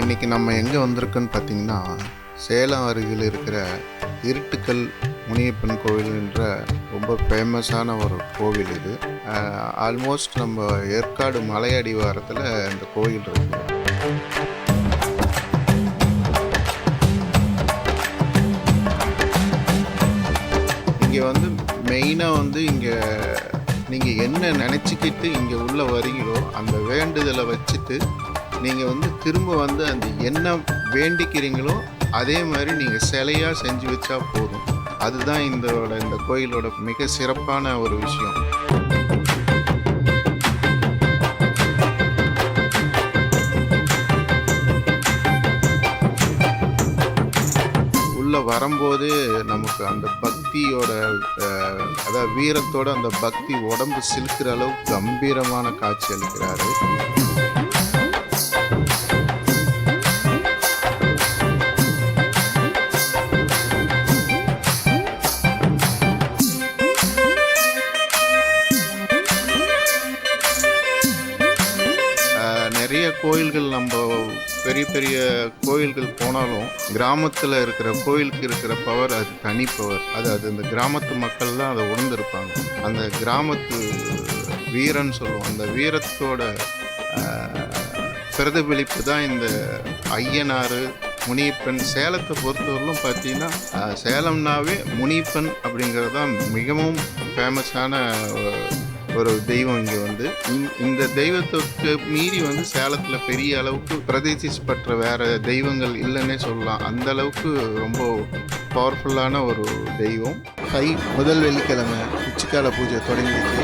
இன்றைக்கி நம்ம எங்கே வந்திருக்கோன்னு பார்த்தீங்கன்னா, சேலம் அருகில் இருக்கிற இருட்டுக்கல் முனியப்பன் கோவில்ன்ற ரொம்ப ஃபேமஸான ஒரு கோவில் இது. ஆல்மோஸ்ட் நம்ம ஏற்காடு மலை அடிவாரத்தில் இந்த கோயில் இருக்குது. இங்கே வந்து மெயினாக இங்கே நீங்கள் என்ன நினச்சிக்கிட்டு இங்கே உள்ளே வரீங்களோ அந்த வேண்டுதலை வச்சுட்டு நீங்கள் திரும்ப அந்த என்ன வேண்டிக்கிறீங்களோ அதே மாதிரி நீங்கள் சிலையாக செஞ்சு வச்சா போதும். அதுதான் இந்த கோயிலோட மிக சிறப்பான ஒரு விஷயம். உள்ளே வரும்போது நமக்கு அந்த பக்தியோட அதாவது வீரத்தோட அந்த பக்தி உடம்பு சிலுக்கிற அளவுக்கு கம்பீரமான காட்சி அளிக்கிறாரு. நிறைய கோயில்கள் நம்ம பெரிய பெரிய கோயில்கள் போனாலும் கிராமத்தில் இருக்கிற கோயிலுக்கு இருக்கிற பவர் அது தனி பவர். அது அந்த கிராமத்து மக்கள் தான் அதை உணர்ந்திருப்பாங்க. அந்த கிராமத்து வீரன்னு சொல்லுவோம். அந்த வீரத்தோட பிரதிபலிப்பு தான் இந்த ஐயனார் முனியப்பன். சேலத்தை பொறுத்தவரையிலும் பார்த்தீங்கன்னா சேலம்னாவே முனியப்பன் அப்படிங்கிறது தான் மிகவும் ஃபேமஸான ஒரு தெய்வம். இங்கே இந்த தெய்வத்துக்கு மீறி சேலத்தில் பெரிய அளவுக்கு பிரதிஷ்டப்பட்ட வேறு தெய்வங்கள் இல்லைன்னே சொல்லலாம். அந்த அளவுக்கு ரொம்ப பவர்ஃபுல்லான ஒரு தெய்வம். முதல் வெள்ளிக்கிழமை உச்சிக்கால பூஜை தொடங்கிடுச்சு.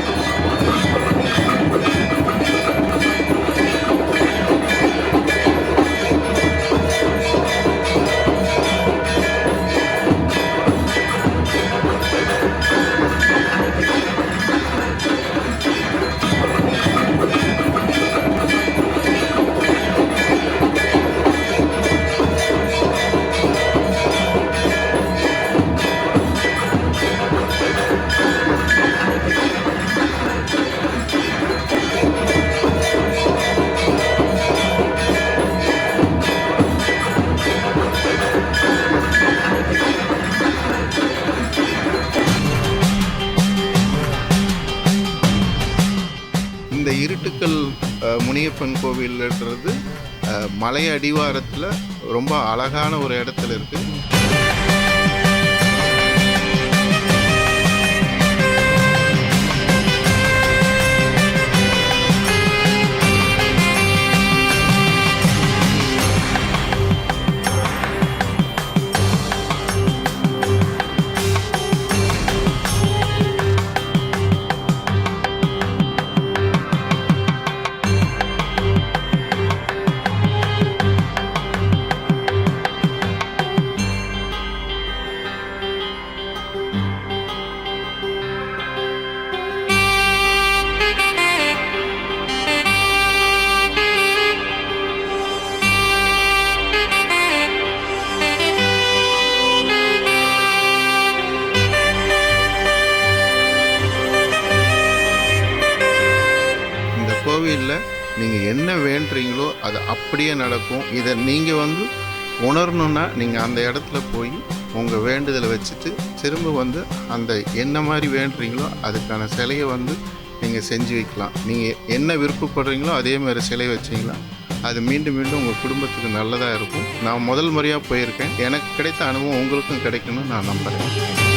இந்த இருட்டுக்கல் முனியப்பன் கோவில்ன்றது மலை அடிவாரத்தில் ரொம்ப அழகான ஒரு இடத்துல இருக்குது. கோவிலில் நீங்கள் என்ன வேண்டுறீங்களோ அது அப்படியே நடக்கும். இதை நீங்கள் உணரணுன்னா நீங்கள் அந்த இடத்துல போய் உங்கள் வேண்டுதலை வச்சுட்டு திரும்ப அந்த என்ன மாதிரி வேண்டுறீங்களோ அதுக்கான சிலையை நீங்கள் செஞ்சு வைக்கலாம். நீங்கள் என்ன விருப்பப்படுறீங்களோ அதே மாதிரி சிலை வச்சிங்களா அது மீண்டும் மீண்டும் உங்கள் குடும்பத்துக்கு நல்லதாக இருக்கும். நான் முதல் முறையாக போயிருக்கேன். எனக்கு கிடைத்த அனுபவம் உங்களுக்கும் கிடைக்கணும்னு நான் நம்புகிறேன்.